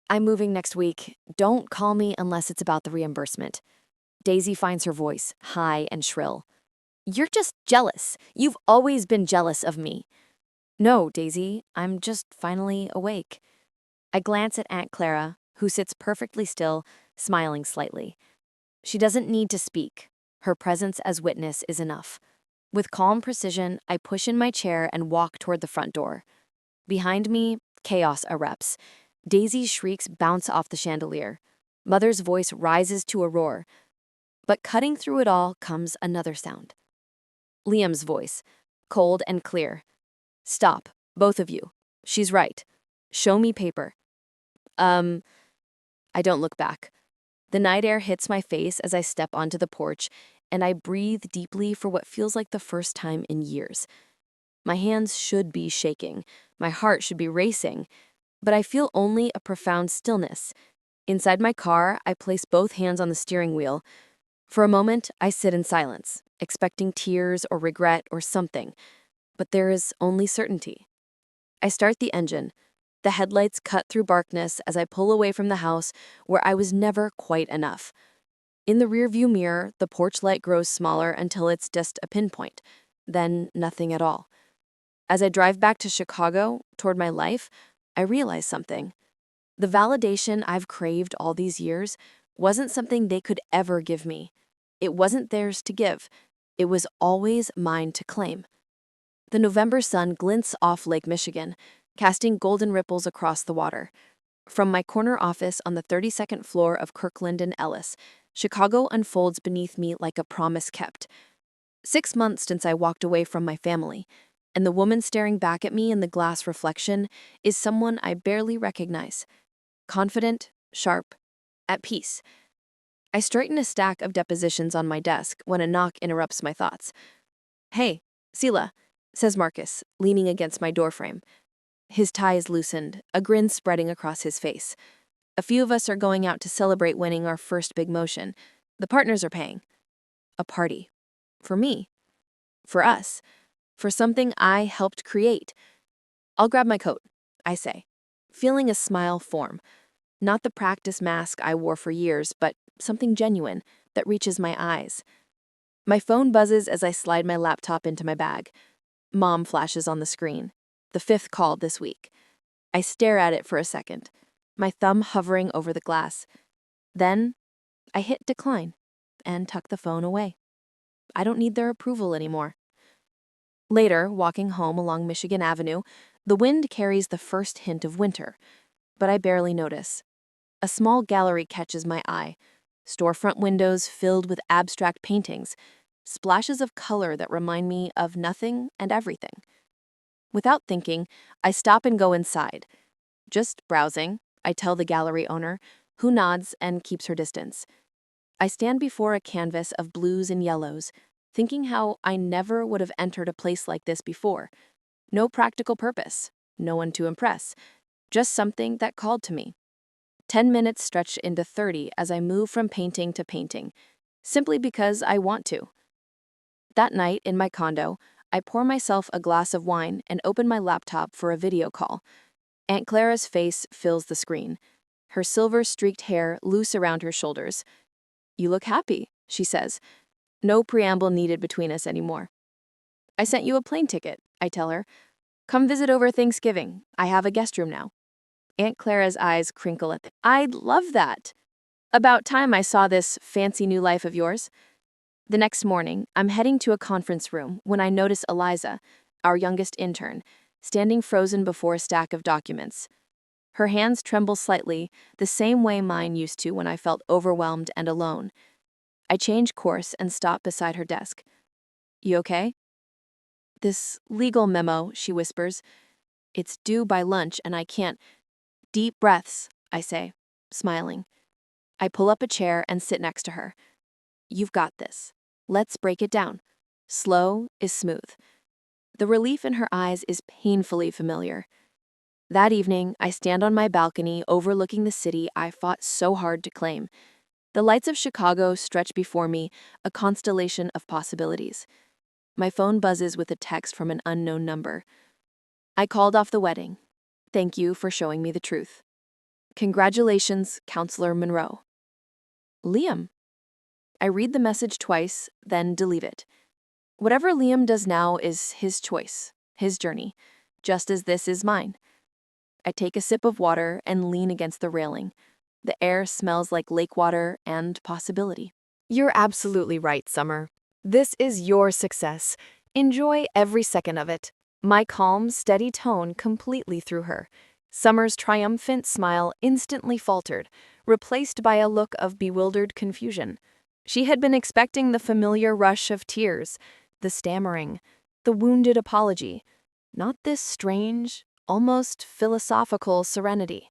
I'm moving next week. Don't call me unless it's about the reimbursement. Daisy finds her voice, high and shrill. You're just jealous. You've always been jealous of me. No, Daisy, I'm just finally awake. I glance at Aunt Clara, who sits perfectly still, smiling slightly. She doesn't need to speak. Her presence as witness is enough. With calm precision, I push in my chair and walk toward the front door. Behind me, chaos erupts. Daisy's shrieks bounce off the chandelier. Mother's voice rises to a roar. But cutting through it all comes another sound. Liam's voice, cold and clear. Stop, both of you. She's right. Show me paper. Um, I don't look back. The night air hits my face as I step onto the porch, and I breathe deeply for what feels like the first time in years. My hands should be shaking. My heart should be racing. But I feel only a profound stillness. Inside my car, I place both hands on the steering wheel. For a moment, I sit in silence, expecting tears or regret or something. But there is only certainty. I start the engine. The headlights cut through darkness as I pull away from the house where I was never quite enough. In the rearview mirror, the porch light grows smaller until it's just a pinpoint, then nothing at all. As I drive back to Chicago, toward my life, I realize something. The validation I've craved all these years wasn't something they could ever give me. It wasn't theirs to give. It was always mine to claim. The November sun glints off Lake Michigan, casting golden ripples across the water. From my corner office on the 32nd floor of Kirkland and Ellis, Chicago unfolds beneath me like a promise kept. 6 months since I walked away from my family, and the woman staring back at me in the glass reflection is someone I barely recognize. Confident, sharp, at peace. I straighten a stack of depositions on my desk when a knock interrupts my thoughts. Hey, Sela, says Marcus, leaning against my doorframe. His tie is loosened, a grin spreading across his face. A few of us are going out to celebrate winning our first big motion. The partners are paying. A party. For me. For us. For something I helped create. I'll grab my coat, I say, feeling a smile form. Not the practice mask I wore for years, but something genuine that reaches my eyes. My phone buzzes as I slide my laptop into my bag. Mom flashes on the screen. The 5th call this week. I stare at it for a second, my thumb hovering over the glass. Then, I hit decline and tuck the phone away. I don't need their approval anymore. Later, walking home along Michigan Avenue, the wind carries the first hint of winter, but I barely notice. A small gallery catches my eye. Storefront windows filled with abstract paintings, splashes of color that remind me of nothing and everything. Without thinking, I stop and go inside. Just browsing, I tell the gallery owner, who nods and keeps her distance. I stand before a canvas of blues and yellows, thinking how I never would have entered a place like this before. No practical purpose, no one to impress, just something that called to me. 10 minutes stretch into 30 as I move from painting to painting, simply because I want to. That night in my condo, I pour myself a glass of wine and open my laptop for a video call. Aunt Clara's face fills the screen, her silver-streaked hair loose around her shoulders. You look happy, she says. No preamble needed between us anymore. I sent you a plane ticket, I tell her. Come visit over Thanksgiving. I have a guest room now. Aunt Clara's eyes crinkle at I'd love that. About time I saw this fancy new life of yours. The next morning, I'm heading to a conference room when I notice Eliza, our youngest intern, standing frozen before a stack of documents. Her hands tremble slightly, the same way mine used to when I felt overwhelmed and alone. I change course and stop beside her desk. You okay? This legal memo, she whispers. It's due by lunch and I can't. Deep breaths, I say, smiling. I pull up a chair and sit next to her. You've got this. Let's break it down. Slow is smooth. The relief in her eyes is painfully familiar. That evening, I stand on my balcony overlooking the city I fought so hard to claim. The lights of Chicago stretch before me, a constellation of possibilities. My phone buzzes with a text from an unknown number. I called off the wedding. Thank you for showing me the truth. Congratulations, Counselor Monroe. Liam. I read the message twice, then delete it. Whatever Liam does now is his choice, his journey, just as this is mine. I take a sip of water and lean against the railing. The air smells like lake water and possibility. You're absolutely right, Summer. This is your success. Enjoy every second of it. My calm, steady tone completely threw her. Summer's triumphant smile instantly faltered, replaced by a look of bewildered confusion. She had been expecting the familiar rush of tears, the stammering, the wounded apology, not this strange, almost philosophical serenity.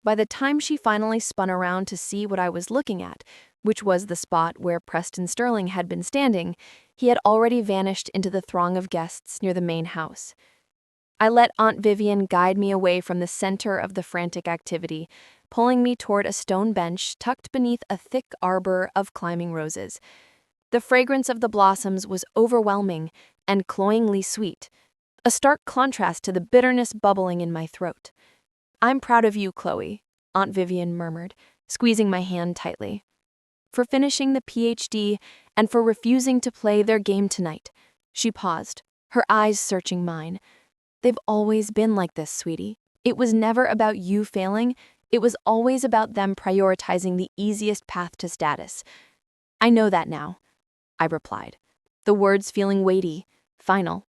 By the time she finally spun around to see what I was looking at, which was the spot where Preston Sterling had been standing, he had already vanished into the throng of guests near the main house. I let Aunt Vivian guide me away from the center of the frantic activity, pulling me toward a stone bench tucked beneath a thick arbor of climbing roses. The fragrance of the blossoms was overwhelming and cloyingly sweet, a stark contrast to the bitterness bubbling in my throat. "I'm proud of you, Chloe," Aunt Vivian murmured, squeezing my hand tightly. "For finishing the PhD and for refusing to play their game tonight." She paused, her eyes searching mine. "They've always been like this, sweetie. It was never about you failing. It was always about them prioritizing the easiest path to status." "I know that now," I replied, the words feeling weighty, final.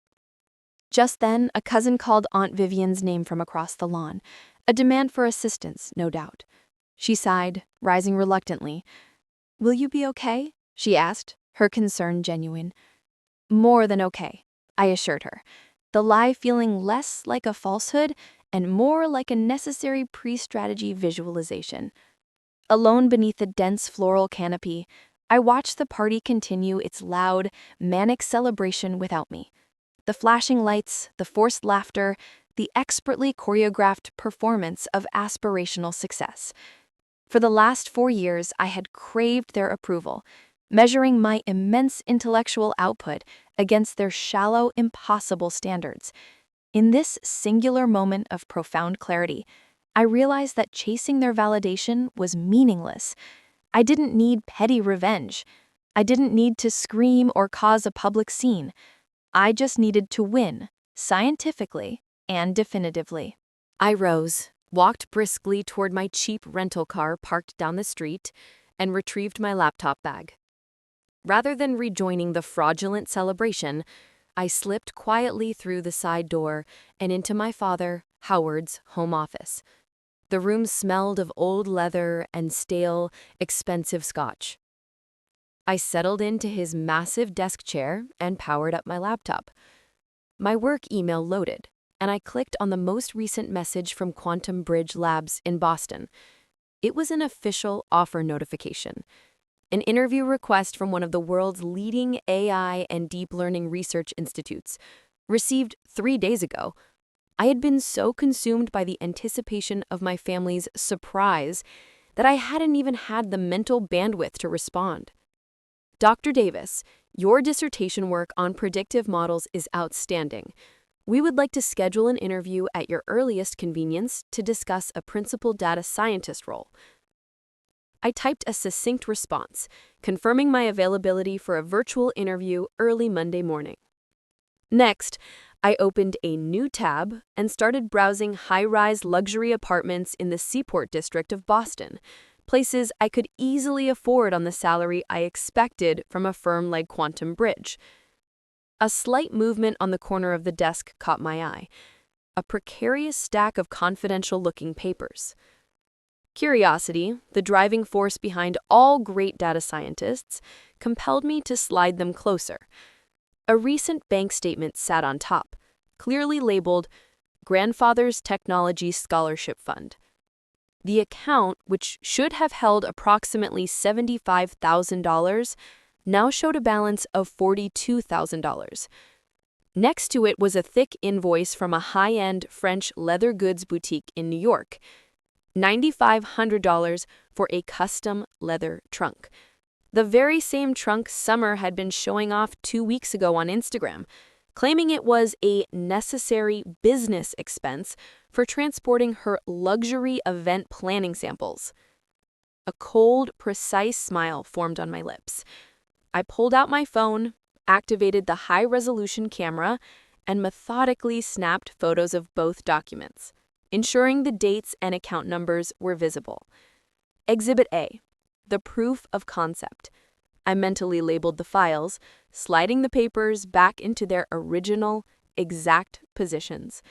Just then, a cousin called Aunt Vivian's name from across the lawn, a demand for assistance, no doubt. She sighed, rising reluctantly. "Will you be okay?" she asked, her concern genuine. "More than okay," I assured her, the lie feeling less like a falsehood and more like a necessary pre-strategy visualization. Alone beneath the dense floral canopy, I watched the party continue its loud, manic celebration without me. The flashing lights, the forced laughter, the expertly choreographed performance of aspirational success. For the last 4 years, I had craved their approval, measuring my immense intellectual output against their shallow, impossible standards. In this singular moment of profound clarity, I realized that chasing their validation was meaningless. I didn't need petty revenge. I didn't need to scream or cause a public scene. I just needed to win, scientifically and definitively. I rose, walked briskly toward my cheap rental car parked down the street, and retrieved my laptop bag. Rather than rejoining the fraudulent celebration, I slipped quietly through the side door and into my father, Howard's, home office. The room smelled of old leather and stale, expensive scotch. I settled into his massive desk chair and powered up my laptop. My work email loaded, and I clicked on the most recent message from Quantum Bridge Labs in Boston. It was an official offer notification, an interview request from one of the world's leading AI and deep learning research institutes, received 3 days ago. I had been so consumed by the anticipation of my family's surprise that I hadn't even had the mental bandwidth to respond. "Dr. Davis, your dissertation work on predictive models is outstanding. We would like to schedule an interview at your earliest convenience to discuss a principal data scientist role." I typed a succinct response, confirming my availability for a virtual interview early Monday morning. Next, I opened a new tab and started browsing high-rise luxury apartments in the Seaport district of Boston, places I could easily afford on the salary I expected from a firm like Quantum Bridge. A slight movement on the corner of the desk caught my eye, a precarious stack of confidential-looking papers. Curiosity, the driving force behind all great data scientists, compelled me to slide them closer. A recent bank statement sat on top, clearly labeled Grandfather's Technology Scholarship Fund. The account, which should have held approximately $75,000, now showed a balance of $42,000. Next to it was a thick invoice from a high-end French leather goods boutique in New York, $9,500 for a custom leather trunk. The very same trunk Summer had been showing off 2 weeks ago on Instagram, claiming it was a necessary business expense for transporting her luxury event planning samples. A cold, precise smile formed on my lips. I pulled out my phone, activated the high-resolution camera, and methodically snapped photos of both documents, ensuring the dates and account numbers were visible. Exhibit A, the proof of concept. I mentally labeled the files, sliding the papers back into their original, exact positions.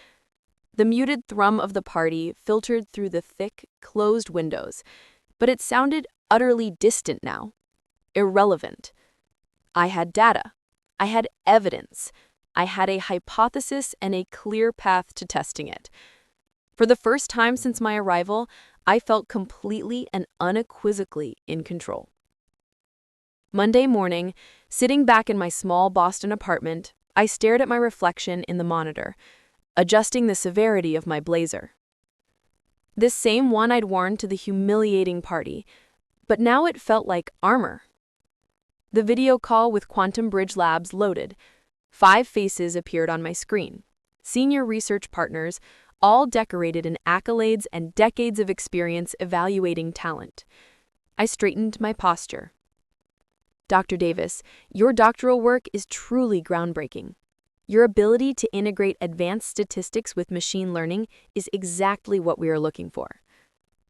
The muted thrum of the party filtered through the thick, closed windows, but it sounded utterly distant now, irrelevant. I had data. I had evidence. I had a hypothesis and a clear path to testing it. For the first time since my arrival, I felt completely and unequivocally in control. Monday morning, sitting back in my small Boston apartment, I stared at my reflection in the monitor, adjusting the severity of my blazer. This same one I'd worn to the humiliating party, but now it felt like armor. The video call with Quantum Bridge Labs loaded. 5 faces appeared on my screen. Senior research partners, all decorated in accolades and decades of experience evaluating talent. I straightened my posture. Dr. Davis, your doctoral work is truly groundbreaking. Your ability to integrate advanced statistics with machine learning is exactly what we are looking for.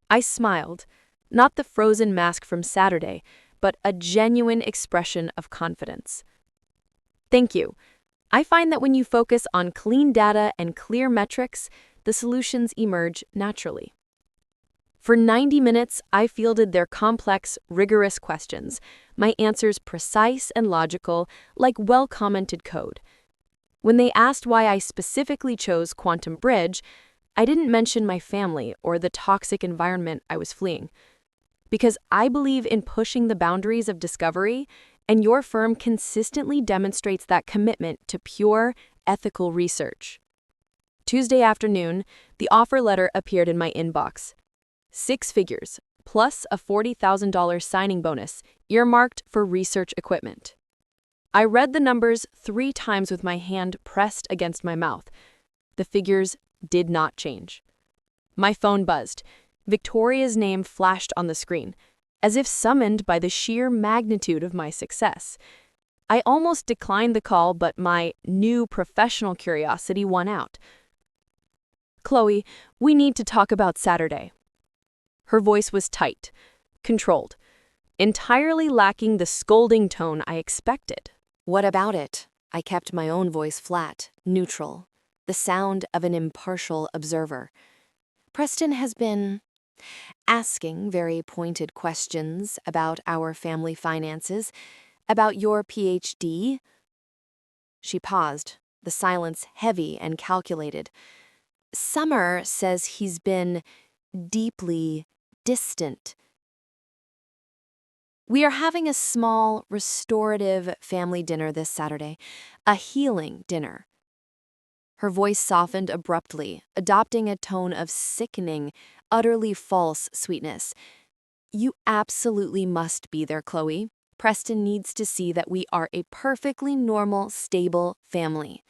I smiled, not the frozen mask from Saturday, but a genuine expression of confidence. Thank you. I find that when you focus on clean data and clear metrics, the solutions emerge naturally. For 90 minutes, I fielded their complex, rigorous questions, my answers precise and logical, like well-commented code. When they asked why I specifically chose Quantum Bridge, I didn't mention my family or the toxic environment I was fleeing. Because I believe in pushing the boundaries of discovery, and your firm consistently demonstrates that commitment to pure, ethical research. Tuesday afternoon, the offer letter appeared in my inbox. 6 figures, plus a $40,000 signing bonus, earmarked for research equipment. I read the numbers 3 times with my hand pressed against my mouth. The figures did not change. My phone buzzed. Victoria's name flashed on the screen, as if summoned by the sheer magnitude of my success. I almost declined the call, but my new professional curiosity won out. Chloe, we need to talk about Saturday. Her voice was tight, controlled, entirely lacking the scolding tone I expected. What about it? I kept my own voice flat, neutral, the sound of an impartial observer. Preston has been asking very pointed questions about our family finances, about your PhD. She paused, the silence heavy and calculated. Summer says he's been deeply distant. We are having a small, restorative family dinner this Saturday, a healing dinner. Her voice softened abruptly, adopting a tone of sickening, utterly false sweetness. You absolutely must be there, Chloe. Preston needs to see that we are a perfectly normal, stable family.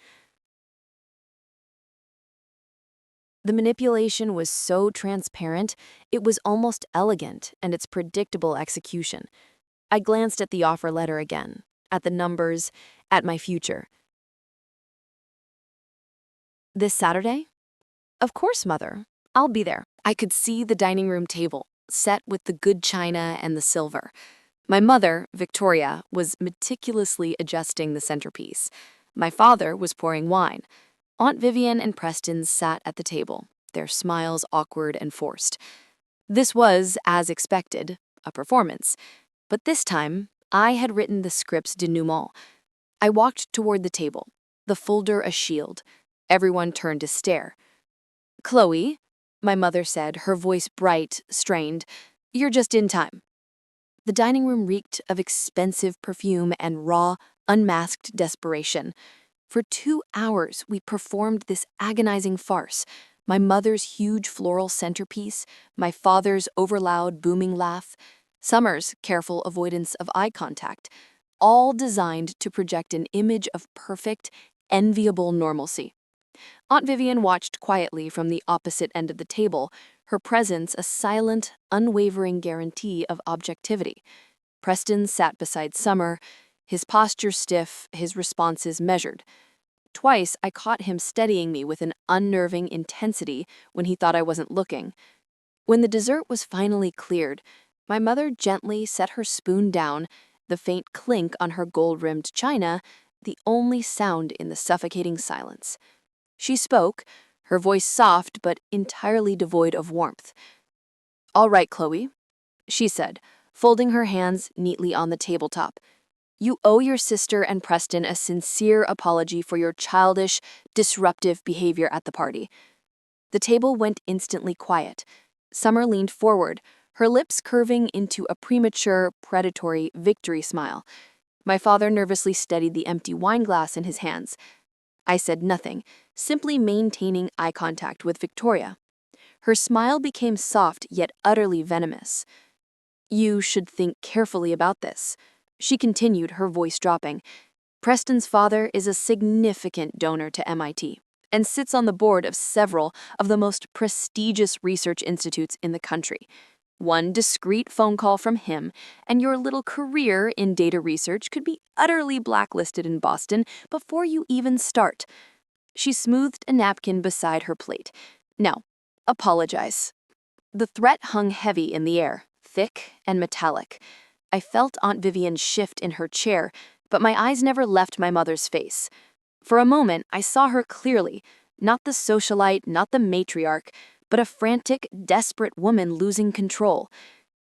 The manipulation was so transparent, it was almost elegant, and its predictable execution. I glanced at the offer letter again, at the numbers, at my future. This Saturday? Of course, Mother. I'll be there. I could see the dining room table, set with the good china and the silver. My mother, Victoria, was meticulously adjusting the centerpiece. My father was pouring wine. Aunt Vivian and Preston sat at the table, their smiles awkward and forced. This was, as expected, a performance. But this time, I had written the script's denouement. I walked toward the table, the folder a shield. Everyone turned to stare. Chloe, my mother said, her voice bright, strained, you're just in time. The dining room reeked of expensive perfume and raw, unmasked desperation. For 2 hours, we performed this agonizing farce. My mother's huge floral centerpiece, my father's overloud booming laugh, Summer's careful avoidance of eye contact, all designed to project an image of perfect, enviable normalcy. Aunt Vivian watched quietly from the opposite end of the table, her presence a silent, unwavering guarantee of objectivity. Preston sat beside Summer, his posture stiff, his responses measured. Twice I caught him steadying me with an unnerving intensity when he thought I wasn't looking. When the dessert was finally cleared, my mother gently set her spoon down, the faint clink on her gold-rimmed china, the only sound in the suffocating silence. She spoke, her voice soft but entirely devoid of warmth. "All right, Chloe," she said, folding her hands neatly on the tabletop. "You owe your sister and Preston a sincere apology for your childish, disruptive behavior at the party." The table went instantly quiet. Summer leaned forward, her lips curving into a premature, predatory victory smile. My father nervously steadied the empty wine glass in his hands. I said nothing, simply maintaining eye contact with Victoria. Her smile became soft yet utterly venomous. "You should think carefully about this," she continued, her voice dropping. "Preston's father is a significant donor to MIT and sits on the board of several of the most prestigious research institutes in the country. One discreet phone call from him, and your little career in data research could be utterly blacklisted in Boston before you even start." She smoothed a napkin beside her plate. "Now, apologize." The threat hung heavy in the air, thick and metallic. I felt Aunt Vivian shift in her chair, but my eyes never left my mother's face. For a moment, I saw her clearly, not the socialite, not the matriarch, but a frantic, desperate woman losing control.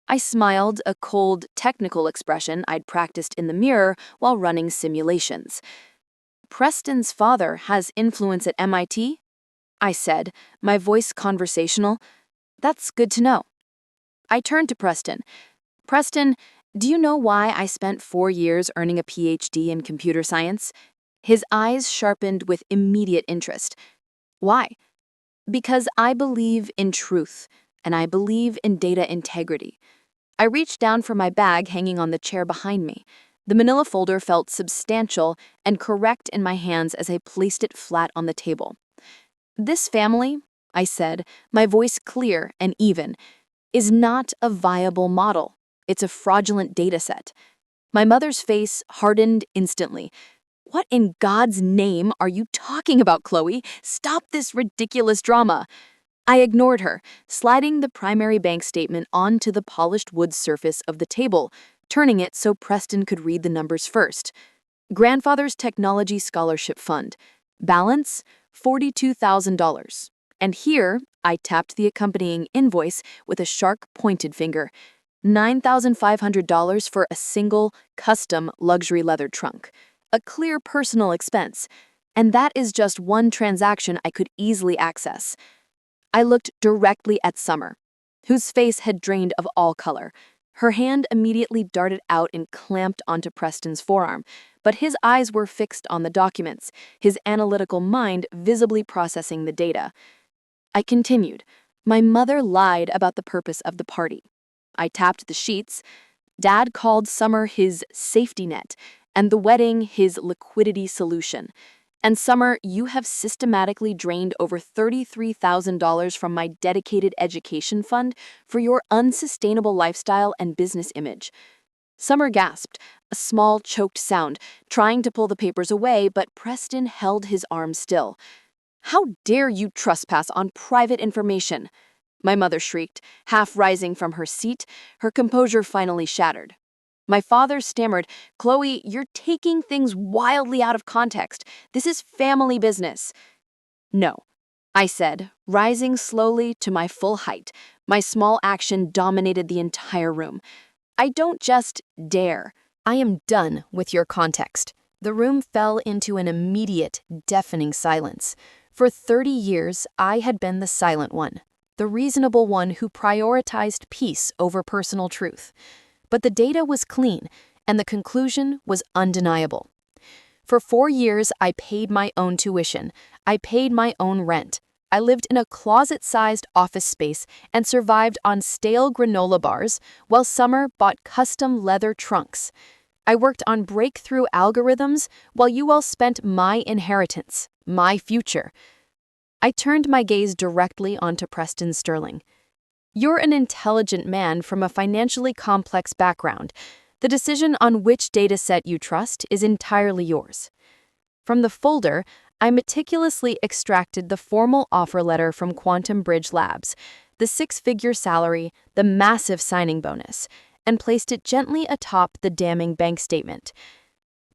I smiled, a cold, technical expression I'd practiced in the mirror while running simulations. "Preston's father has influence at MIT?" I said, my voice conversational. "That's good to know." I turned to Preston. "Preston, do you know why I spent 4 years earning a PhD in computer science?" His eyes sharpened with immediate interest. "Why?" "Because I believe in truth, and I believe in data integrity." I reached down for my bag hanging on the chair behind me. The manila folder felt substantial and correct in my hands as I placed it flat on the table. "This family," I said, my voice clear and even, "is not a viable model. It's a fraudulent dataset." My mother's face hardened instantly. "What in God's name are you talking about, Chloe? Stop this ridiculous drama." I ignored her, sliding the primary bank statement onto the polished wood surface of the table, turning it so Preston could read the numbers first. Grandfather's Technology Scholarship Fund. Balance, $42,000. And here, I tapped the accompanying invoice with a sharp, pointed finger. $9,500 for a single, custom luxury leather trunk. A clear personal expense. And that is just one transaction I could easily access. I looked directly at Summer, whose face had drained of all color. Her hand immediately darted out and clamped onto Preston's forearm, but his eyes were fixed on the documents, his analytical mind visibly processing the data. I continued. My mother lied about the purpose of the party. I tapped the sheets. Dad called Summer his safety net, and the wedding his liquidity solution. And Summer, you have systematically drained over $33,000 from my dedicated education fund for your unsustainable lifestyle and business image. Summer gasped, a small, choked sound, trying to pull the papers away, but Preston held his arm still. "How dare you trespass on private information?" my mother shrieked, half rising from her seat, her composure finally shattered. My father stammered, "Chloe, you're taking things wildly out of context. This is family business." "No," I said, rising slowly to my full height. My small action dominated the entire room. "I don't just dare. I am done with your context." The room fell into an immediate, deafening silence. For 30 years, I had been the silent one, the reasonable one who prioritized peace over personal truth. But the data was clean, and the conclusion was undeniable. For 4 years, I paid my own tuition. I paid my own rent. I lived in a closet-sized office space and survived on stale granola bars while Summer bought custom leather trunks. I worked on breakthrough algorithms while you all spent my inheritance, my future. I turned my gaze directly onto Preston Sterling. You're an intelligent man from a financially complex background. The decision on which dataset you trust is entirely yours. From the folder, I meticulously extracted the formal offer letter from Quantum Bridge Labs, the six-figure salary, the massive signing bonus, and placed it gently atop the damning bank statement.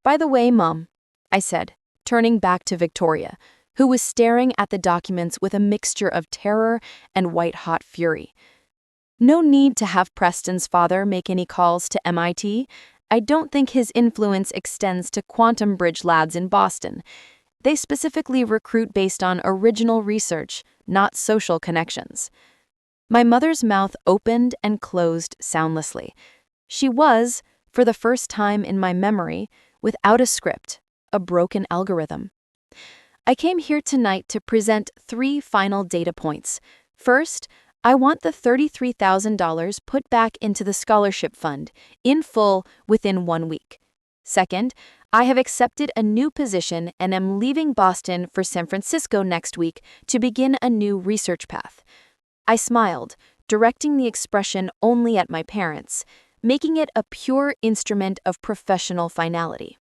By the way, Mom, I said, turning back to Victoria, who was staring at the documents with a mixture of terror and white-hot fury. No need to have Preston's father make any calls to MIT. I don't think his influence extends to Quantum Bridge Labs in Boston. They specifically recruit based on original research, not social connections. My mother's mouth opened and closed soundlessly. She was, for the first time in my memory, without a script, a broken algorithm. I came here tonight to present 3 final data points. First, I want the $33,000 put back into the scholarship fund, in full, within 1 week. Second, I have accepted a new position and am leaving Boston for San Francisco next week to begin a new research path. I smiled, directing the expression only at my parents, making it a pure instrument of professional finality.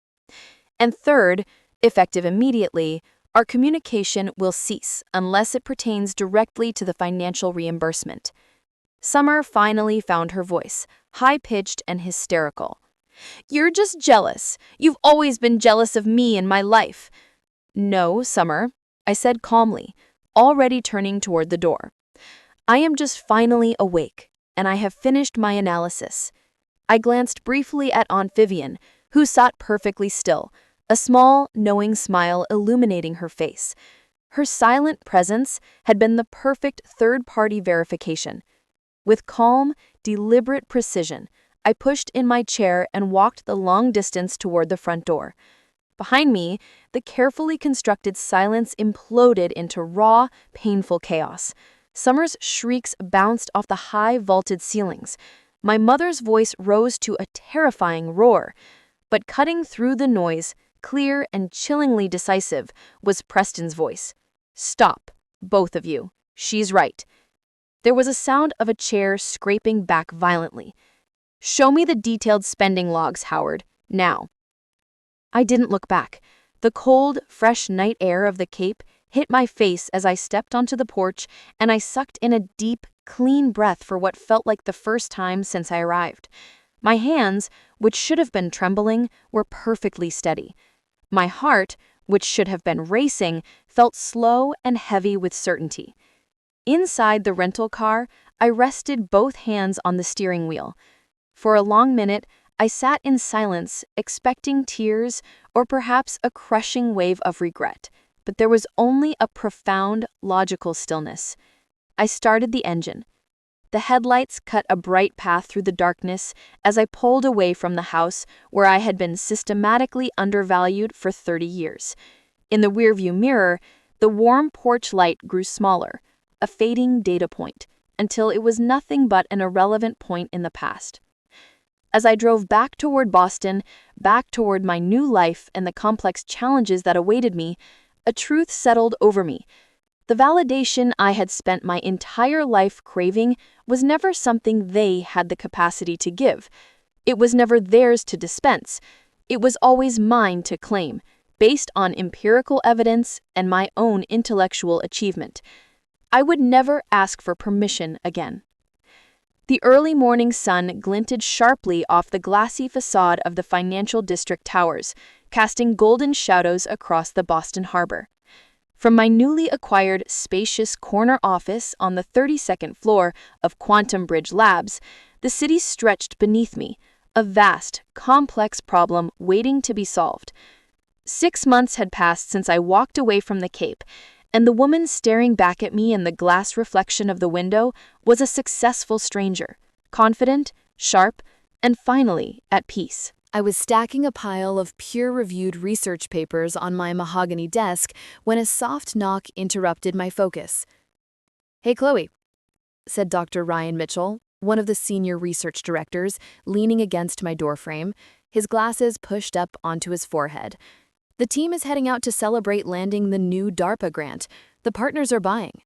And third, effective immediately, our communication will cease unless it pertains directly to the financial reimbursement. Summer finally found her voice, high-pitched and hysterical. You're just jealous. You've always been jealous of me and my life. No, Summer, I said calmly, already turning toward the door. I am just finally awake, and I have finished my analysis. I glanced briefly at Aunt Vivian, who sat perfectly still, a small, knowing smile illuminating her face. Her silent presence had been the perfect third-party verification. With calm, deliberate precision, I pushed in my chair and walked the long distance toward the front door. Behind me, the carefully constructed silence imploded into raw, painful chaos. Summer's shrieks bounced off the high, vaulted ceilings. My mother's voice rose to a terrifying roar. But cutting through the noise, clear and chillingly decisive, was Preston's voice. Stop, both of you. She's right. There was a sound of a chair scraping back violently. Show me the detailed spending logs, Howard, now. I didn't look back. The cold, fresh night air of the Cape hit my face as I stepped onto the porch, and I sucked in a deep, clean breath for what felt like the first time since I arrived. My hands, which should have been trembling, were perfectly steady. My heart, which should have been racing, felt slow and heavy with certainty. Inside the rental car, I rested both hands on the steering wheel. For a long minute, I sat in silence, expecting tears or perhaps a crushing wave of regret, but there was only a profound, logical stillness. I started the engine. The headlights cut a bright path through the darkness as I pulled away from the house where I had been systematically undervalued for 30 years. In the rearview mirror, the warm porch light grew smaller, a fading data point, until it was nothing but an irrelevant point in the past. As I drove back toward Boston, back toward my new life and the complex challenges that awaited me, a truth settled over me. The validation I had spent my entire life craving was never something they had the capacity to give. It was never theirs to dispense. It was always mine to claim, based on empirical evidence and my own intellectual achievement. I would never ask for permission again. The early morning sun glinted sharply off the glassy facade of the Financial District Towers, casting golden shadows across the Boston Harbor. From my newly acquired spacious corner office on the 32nd floor of Quantum Bridge Labs, the city stretched beneath me, a vast, complex problem waiting to be solved. 6 months had passed since I walked away from the Cape, and the woman staring back at me in the glass reflection of the window was a successful stranger, confident, sharp, and finally at peace. I was stacking a pile of peer-reviewed research papers on my mahogany desk when a soft knock interrupted my focus. "Hey, Chloe," said Dr. Ryan Mitchell, one of the senior research directors, leaning against my doorframe. his glasses pushed up onto his forehead. The team is heading out to celebrate landing the new DARPA grant. The partners are buying.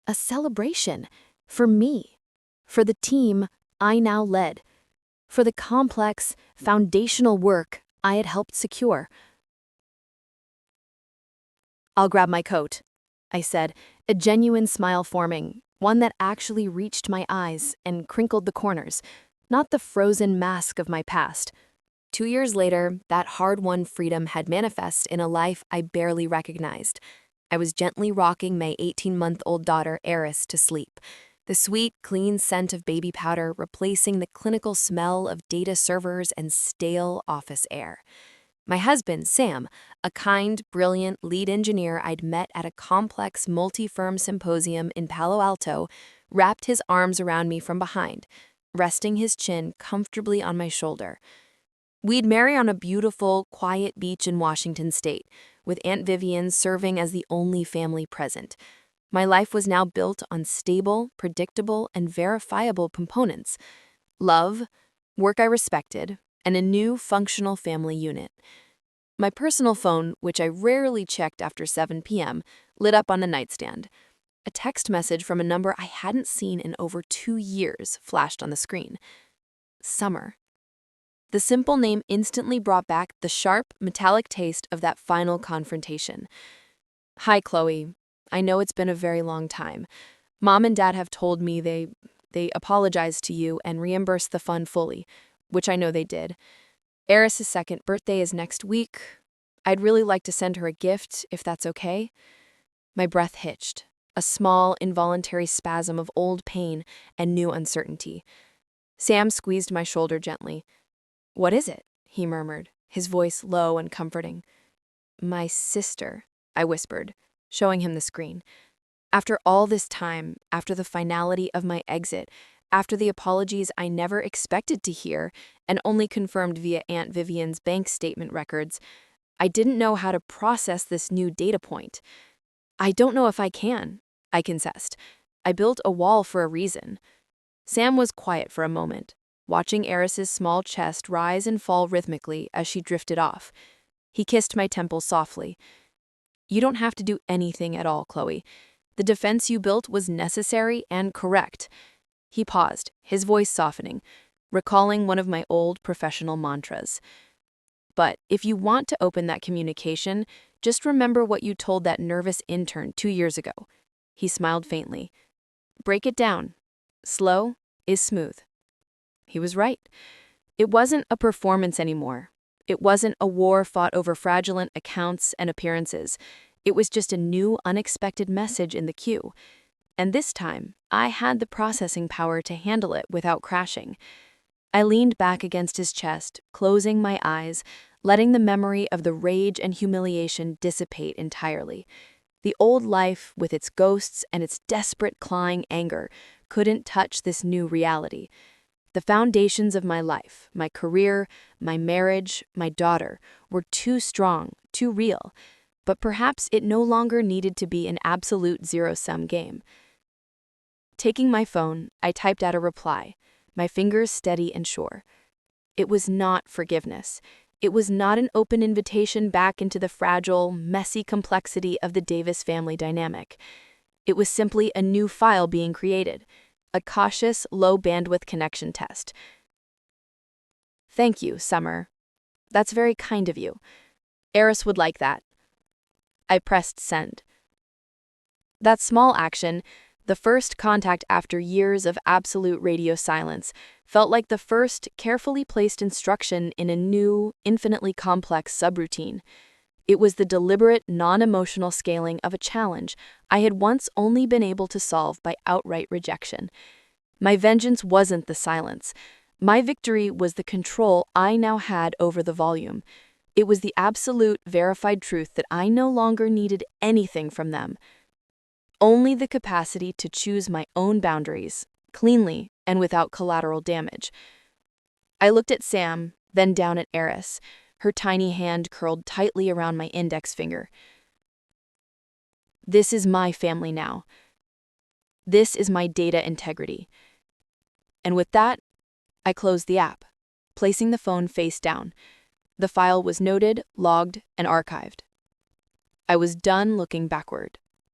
A celebration. For me. For the team I now led. For the complex, foundational work I had helped secure. "I'll grab my coat," I said, a genuine smile forming, one that actually reached my eyes and crinkled the corners, not the frozen mask of my past. 2 years later, that hard-won freedom had manifested in a life I barely recognized. I was gently rocking my 18-month-old daughter, Eris, to sleep, the sweet, clean scent of baby powder replacing the clinical smell of data servers and stale office air. My husband, Sam, a kind, brilliant lead engineer I'd met at a complex multi-firm symposium in Palo Alto, wrapped his arms around me from behind, resting his chin comfortably on my shoulder. We'd marry on a beautiful, quiet beach in Washington state, with Aunt Vivian serving as the only family present. My life was now built on stable, predictable, and verifiable components: love, work I respected, and a new functional family unit. My personal phone, which I rarely checked after 7 p.m., lit up on the nightstand. A text message from a number I hadn't seen in over 2 years flashed on the screen. Summer. The simple name instantly brought back the sharp, metallic taste of that final confrontation. "Hi, Chloe. I know it's been a very long time. Mom and Dad have told me they apologized to you and reimbursed the fund fully, which I know they did. Eris's second birthday is next week. I'd really like to send her a gift, if that's okay." My breath hitched, a small, involuntary spasm of old pain and new uncertainty. Sam squeezed my shoulder gently. "What is it?" he murmured, his voice low and comforting. "My sister," I whispered, showing him the screen. After all this time, after the finality of my exit, after the apologies I never expected to hear and only confirmed via Aunt Vivian's bank statement records, I didn't know how to process this new data point. "I don't know if I can," I confessed. "I built a wall for a reason." Sam was quiet for a moment, watching Eris's small chest rise and fall rhythmically as she drifted off. He kissed my temple softly. "You don't have to do anything at all, Chloe. The defense you built was necessary and correct." He paused, his voice softening, recalling one of my old professional mantras. "But if you want to open that communication, just remember what you told that nervous intern 2 years ago." He smiled faintly. "Break it down. Slow is smooth." He was right. It wasn't a performance anymore. It wasn't a war fought over fraudulent accounts and appearances. It was just a new, unexpected message in the queue. And this time, I had the processing power to handle it without crashing. I leaned back against his chest, closing my eyes, letting the memory of the rage and humiliation dissipate entirely. The old life, with its ghosts and its desperate clawing anger, couldn't touch this new reality. The foundations of my life, my career, my marriage, my daughter, were too strong, too real, but perhaps it no longer needed to be an absolute zero-sum game. Taking my phone, I typed out a reply, my fingers steady and sure. It was not forgiveness. It was not an open invitation back into the fragile, messy complexity of the Davis family dynamic. It was simply a new file being created, a cautious, low-bandwidth connection test. "Thank you, Summer. That's very kind of you. Eris would like that." I pressed send. That small action, the first contact after years of absolute radio silence, felt like the first carefully placed instruction in a new, infinitely complex subroutine. It was the deliberate, non-emotional scaling of a challenge I had once only been able to solve by outright rejection. My vengeance wasn't the silence. My victory was the control I now had over the volume. It was the absolute, verified truth that I no longer needed anything from them. Only the capacity to choose my own boundaries, cleanly and without collateral damage. I looked at Sam, then down at Eris, her tiny hand curled tightly around my index finger. This is my family now. This is my data integrity. And with that, I closed the app. placing the phone face down. The file was noted, logged, and archived. I was done looking backward.